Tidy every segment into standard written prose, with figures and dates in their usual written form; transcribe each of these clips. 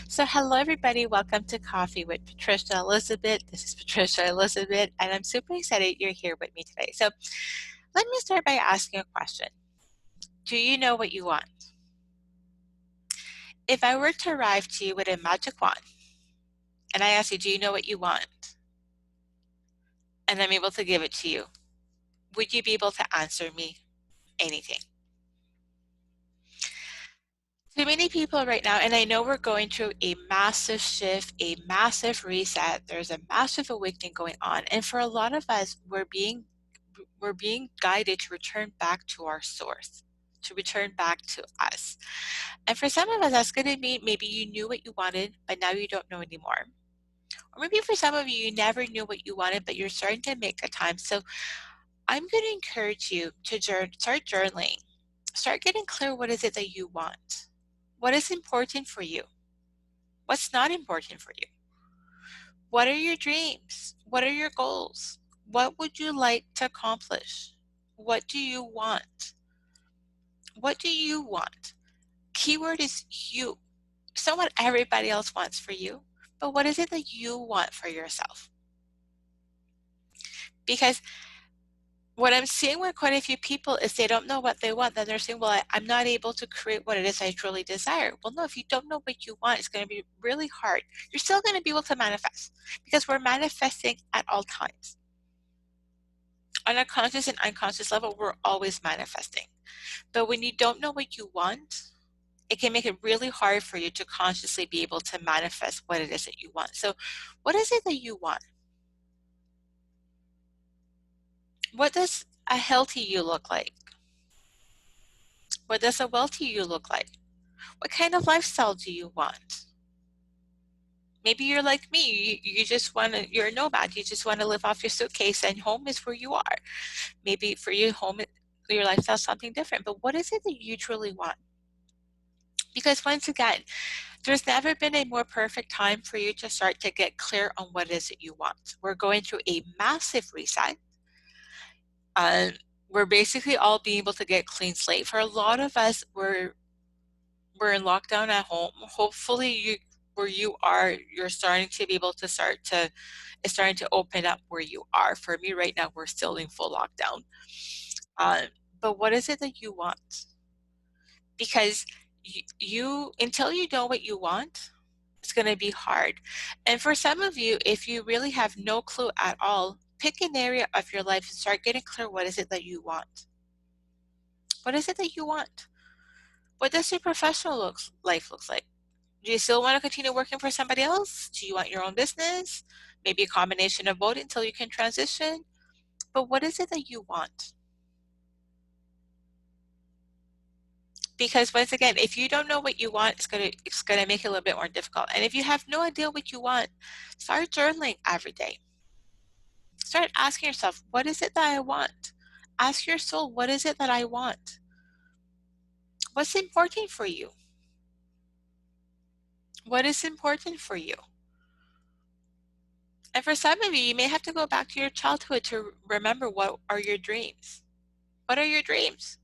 So, hello everybody. Welcome to Coffee with Patricia Elizabeth. This is Patricia Elizabeth, and I'm super excited you're here with me today. So, let me start by asking a question. Do you know what you want? If I were to arrive to you with a magic wand and I ask you, do you know what you want? And I'm able to give it to you, would you be able to answer me anything? Too many people right now, and I know we're going through a massive shift, a massive reset. There's a massive awakening going on. And for a lot of us, we're being guided to return back to our source, to return back to us. And for some of us, that's going to mean maybe you knew what you wanted, but now you don't know anymore. Or maybe for some of you, you never knew what you wanted, but you're starting to make a time. So I'm going to encourage you to start journaling. Start getting clear, what is it that you want? What is important for you? What's not important for you? What are your dreams? What are your goals? What would you like to accomplish? What do you want? What do you want? Keyword is you. It's not what everybody else wants for you, but what is it that you want for yourself? Because what I'm seeing with quite a few people is they don't know what they want. Then they're saying, well, I'm not able to create what it is I truly desire. Well, no, if you don't know what you want, it's going to be really hard. You're still going to be able to manifest because we're manifesting at all times. On a conscious and unconscious level, we're always manifesting. But when you don't know what you want, it can make it really hard for you to consciously be able to manifest what it is that you want. So what is it that you want? What does a healthy you look like? What does a wealthy you look like? What kind of lifestyle do you want? Maybe you're like me, you just want to, you're a nomad, you just want to live off your suitcase and home is where you are. Maybe for you, home, your lifestyle is something different, but what is it that you truly want? Because once again, there's never been a more perfect time for you to start to get clear on what it is that you want. We're going through a massive reset. We're basically all being able to get clean slate. For a lot of us, we're in lockdown at home. Hopefully, where you are, you're starting to be able to it's starting to open up where you are. For me, right now, we're still in full lockdown. Uh, but what is it that you want? Because you until you know what you want, it's going to be hard. And for some of you, if you really have no clue at all, pick an area of your life and start getting clear, what is it that you want? What is it that you want? What does your professional life looks like? Do you still want to continue working for somebody else? Do you want your own business? Maybe a combination of both until you can transition. But what is it that you want? Because once again, if you don't know what you want, it's gonna make it a little bit more difficult. And if you have no idea what you want, start journaling every day. Start asking yourself, what is it that I want? Ask your soul, what is it that I want? What's important for you? What is important for you? And for some of you, you may have to go back to your childhood to remember, what are your dreams? What are your dreams?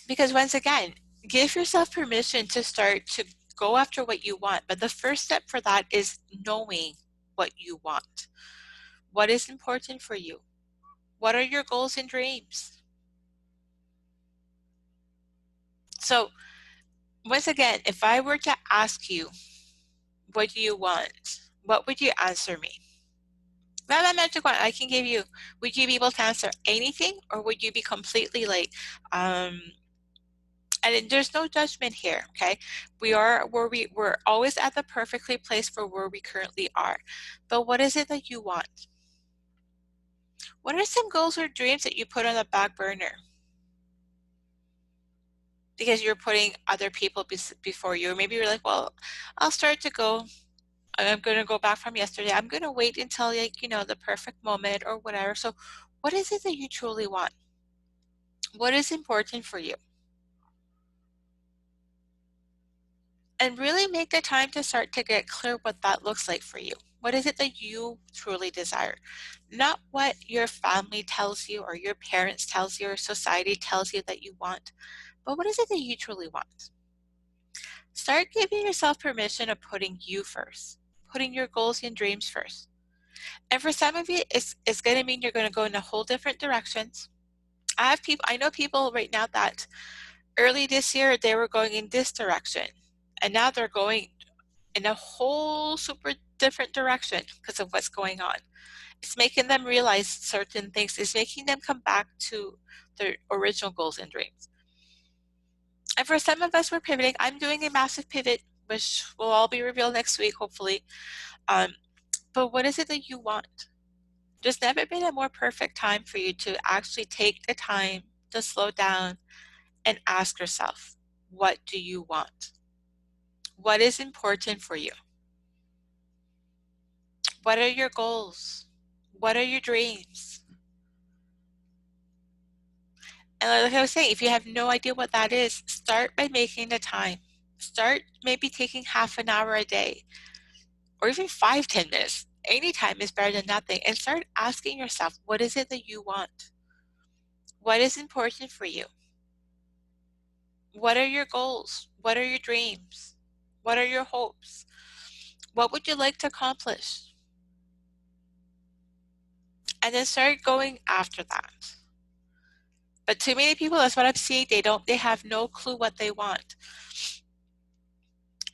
Because once again, give yourself permission to start to go after what you want. But the first step for that is knowing what you want. What is important for you? What are your goals and dreams? So once again, if I were to ask you, what do you want? What would you answer me? Not that magic one I can give you. Would you be able to answer anything, or would you be completely like, and there's no judgment here, okay? We're always at the perfectly place for where we currently are. But what is it that you want? What are some goals or dreams that you put on the back burner? Because you're putting other people before you. Or maybe you're like, well, I'll start to go. I'm going to go back from yesterday. I'm going to wait until, like, the perfect moment or whatever. So what is it that you truly want? What is important for you? And really make the time to start to get clear what that looks like for you. What is it that you truly desire? Not what your family tells you or your parents tells you or society tells you that you want, but what is it that you truly want? Start giving yourself permission of putting you first, putting your goals and dreams first. And for some of you, it's going to mean you're going to go in a whole different directions. I know people right now that early this year they were going in this direction, and now they're going in a whole super different direction because of what's going on. It's making them realize certain things. It's making them come back to their original goals and dreams. And for some of us, we're pivoting. I'm doing a massive pivot, which will all be revealed next week, hopefully. But what is it that you want? There's never been a more perfect time for you to actually take the time to slow down and ask yourself, what do you want? What is important for you? What are your goals? What are your dreams? And like I was saying, if you have no idea what that is, start by making the time. Start maybe taking half an hour a day, or even 5, 10 minutes. Any time is better than nothing. And start asking yourself, what is it that you want? What is important for you? What are your goals? What are your dreams? What are your hopes? What would you like to accomplish? And then start going after that. But too many people, that's what I'm seeing, they have no clue what they want.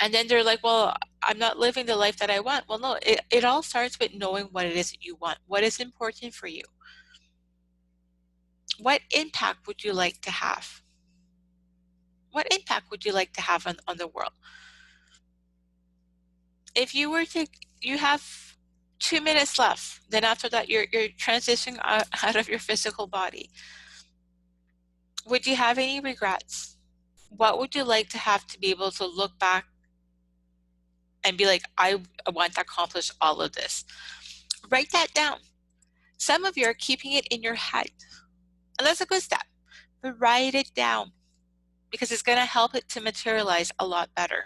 And then they're like, well, I'm not living the life that I want. Well, no, it all starts with knowing what it is that you want. What is important for you? What impact would you like to have? What impact would you like to have on the world? If you were to, you have 2 minutes left, then after that, you're transitioning out of your physical body. Would you have any regrets? What would you like to have to be able to look back and be like, I want to accomplish all of this? Write that down. Some of you are keeping it in your head. And that's a good step. But write it down because it's going to help it to materialize a lot better.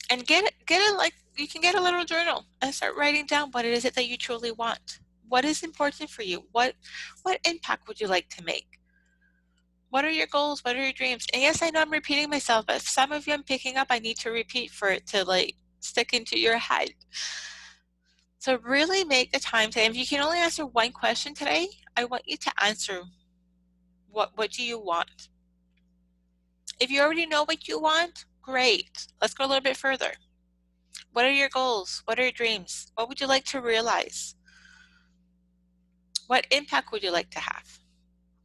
And get it like you can get a little journal and start writing down what it is that you truly want. What is important for you? What impact would you like to make? What are your goals? What are your dreams? And yes, I know I'm repeating myself, but some of you I'm picking up, I need to repeat for it to like stick into your head. So really make the time to, if you can only answer one question today, I want you to answer what do you want? If you already know what you want, great. Let's go a little bit further. What are your goals? What are your dreams? What would you like to realize? What impact would you like to have?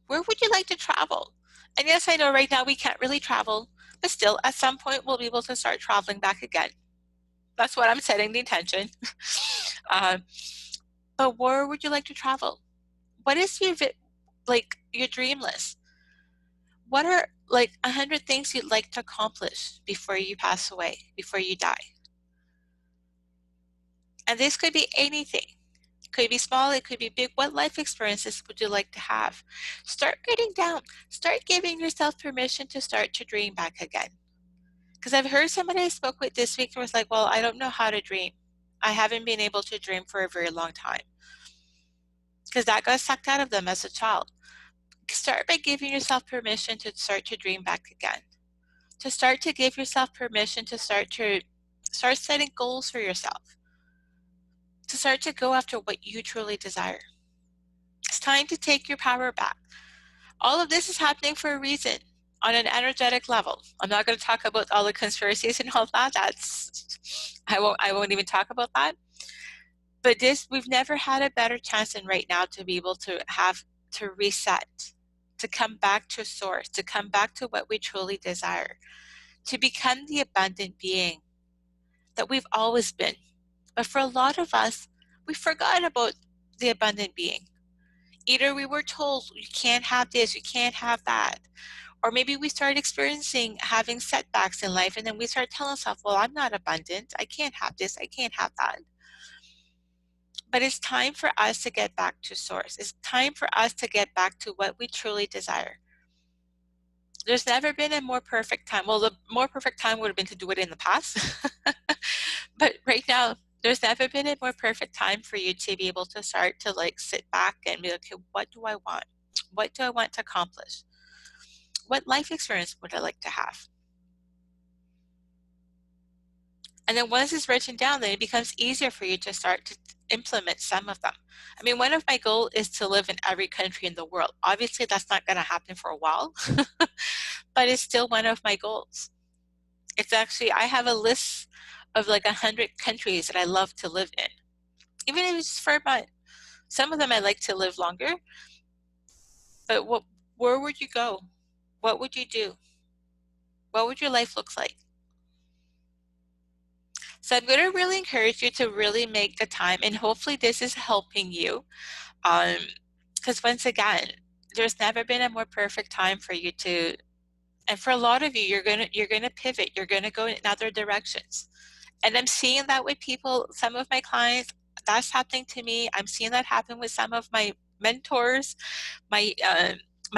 Where would you like to travel? And yes, I know right now we can't really travel, but still at some point we'll be able to start traveling back again. That's what I'm setting the intention. But where would you like to travel? What is your dream list? What are like 100 things you'd like to accomplish before you pass away, before you die? And this could be anything. It could be small, it could be big. What life experiences would you like to have? Start writing down. Start giving yourself permission to start to dream back again. Because I've heard somebody I spoke with this week who was like, well, I don't know how to dream. I haven't been able to dream for a very long time. Because that got sucked out of them as a child. Start by giving yourself permission to start to dream back again. To start to give yourself permission to start setting goals for yourself. To start to go after what you truly desire. It's time to take your power back. All of this is happening for a reason on an energetic level. I'm not going to talk about all the conspiracies and all that. I won't even talk about that. But we've never had a better chance than right now to be able to reset, to come back to source, to come back to what we truly desire, to become the abundant being that we've always been. But for a lot of us, we forgot about the abundant being. Either we were told you can't have this, you can't have that, or maybe we started experiencing having setbacks in life and then we start telling ourselves, well, I'm not abundant, I can't have this, I can't have that. But it's time for us to get back to source. It's time for us to get back to what we truly desire. There's never been a more perfect time. Well, the more perfect time would have been to do it in the past. But right now, there's never been a more perfect time for you to be able to start to like sit back and be like, okay, what do I want? What do I want to accomplish? What life experience would I like to have? And then once it's written down, then it becomes easier for you to start to implement some of them. I mean, one of my goals is to live in every country in the world. Obviously, that's not going to happen for a while, but it's still one of my goals. It's actually, I have a list of like 100 countries that I love to live in, even if it's just for a month. Some of them I like to live longer, but where would you go? What would you do? What would your life look like? So I'm going to really encourage you to really make the time, and hopefully this is helping you. Because once again, there's never been a more perfect time for you to, and for a lot of you, you're gonna pivot, you're gonna go in other directions. And I'm seeing that with people, some of my clients, that's happening to me. I'm seeing that happen with some of my mentors, my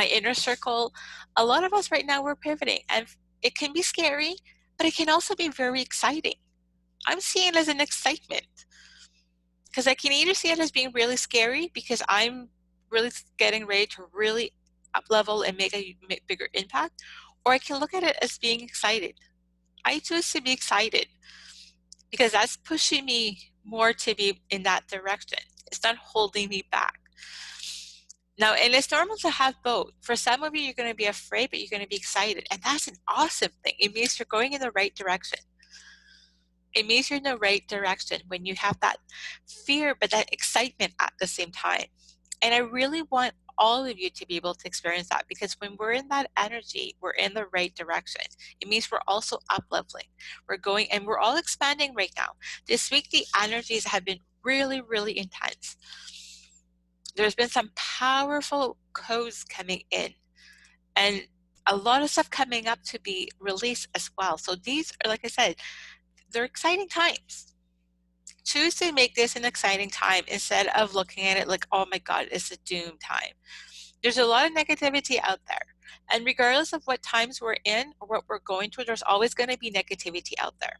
inner circle. A lot of us right now, we're pivoting, and it can be scary, but it can also be very exciting. I'm seeing it as an excitement, because I can either see it as being really scary because I'm really getting ready to really up level and make a bigger impact, or I can look at it as being excited. I choose to be excited because that's pushing me more to be in that direction. It's not holding me back. Now, and it's normal to have both. For some of you, you're going to be afraid, but you're going to be excited. And that's an awesome thing. It means you're going in the right direction. It means you're in the right direction when you have that fear, but that excitement at the same time. And I really want all of you to be able to experience that, because when we're in that energy, we're in the right direction. It means we're also up leveling. We're going, and we're all expanding right now. This week, the energies have been really, really intense. There's been some powerful codes coming in, and a lot of stuff coming up to be released as well. So these are, like I said, they're exciting times. Choose to make this an exciting time instead of looking at it like, oh my God, it's a doom time. There's a lot of negativity out there. And regardless of what times we're in or what we're going through, there's always going to be negativity out there.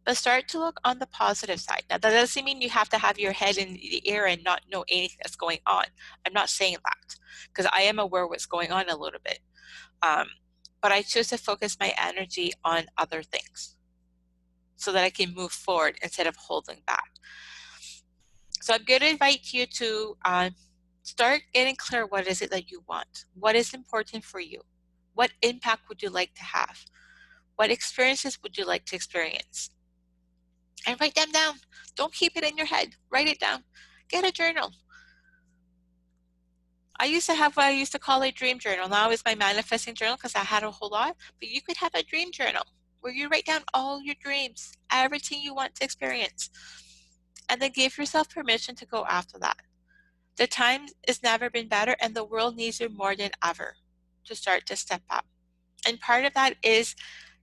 But start to look on the positive side. Now, that doesn't mean you have to have your head in the air and not know anything that's going on. I'm not saying that, because I am aware of what's going on a little bit. But I choose to focus my energy on other things so that I can move forward instead of holding back. So I'm going to invite you to start getting clear, what is it that you want? What is important for you? What impact would you like to have? What experiences would you like to experience? And write them down. Don't keep it in your head. Write it down. Get a journal. I used to have what I used to call a dream journal. Now it's my manifesting journal because I had a whole lot. But you could have a dream journal where you write down all your dreams, everything you want to experience, and then give yourself permission to go after that. The time has never been better, and the world needs you more than ever to start to step up. And part of that is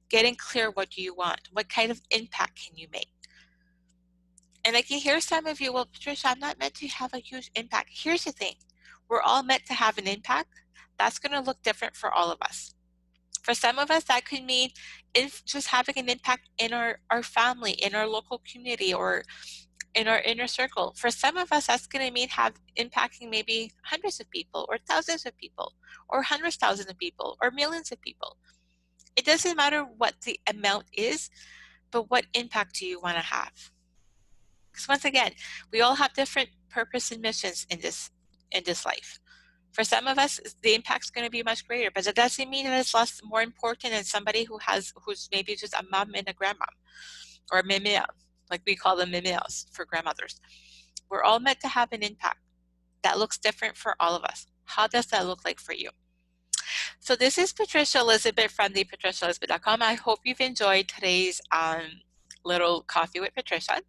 getting clear, what do you want? What kind of impact can you make? And I can hear some of you, well, Patricia, I'm not meant to have a huge impact. Here's the thing. We're all meant to have an impact. That's going to look different for all of us. For some of us, that could mean just having an impact in our family, in our local community, or in our inner circle. For some of us, that's going to mean impacting maybe hundreds of people, or thousands of people, or hundreds of thousands of people, or millions of people. It doesn't matter what the amount is, but what impact do you want to have? Because once again, we all have different purpose and missions in this life. For some of us, the impact's going to be much greater, but that doesn't mean that it's more important than somebody who's maybe just a mom and a grandmom, or a mimea, like we call them mimeas for grandmothers. We're all meant to have an impact that looks different for all of us. How does that look like for you? So this is Patricia Elizabeth from thepatriciaelizabeth.com. I hope you've enjoyed today's little coffee with Patricia.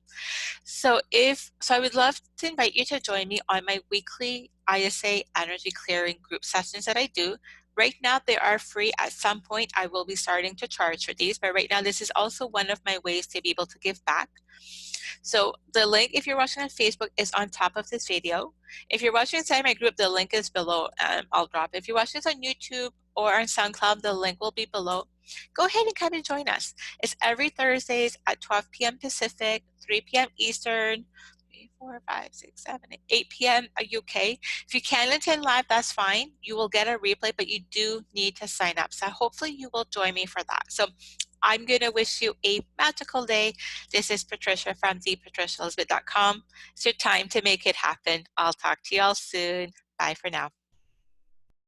So I would love to invite you to join me on my weekly ISA energy clearing group sessions that I do. Right now, they are free. At some point, I will be starting to charge for these, but right now, this is also one of my ways to be able to give back. So the link, if you're watching on Facebook, is on top of this video. If you're watching inside my group, the link is below. I'll drop it. If you're watching this on YouTube or on SoundCloud, the link will be below. Go ahead and come and join us. It's every Thursdays at 12 p.m. Pacific, 3 p.m. Eastern, 3, 4, 5, 6, 7, 8 p.m. UK. If you can't attend live, that's fine. You will get a replay, but you do need to sign up. So hopefully you will join me for that. So I'm going to wish you a magical day. This is Patricia from thepatriciaelizabeth.com. It's your time to make it happen. I'll talk to you all soon. Bye for now.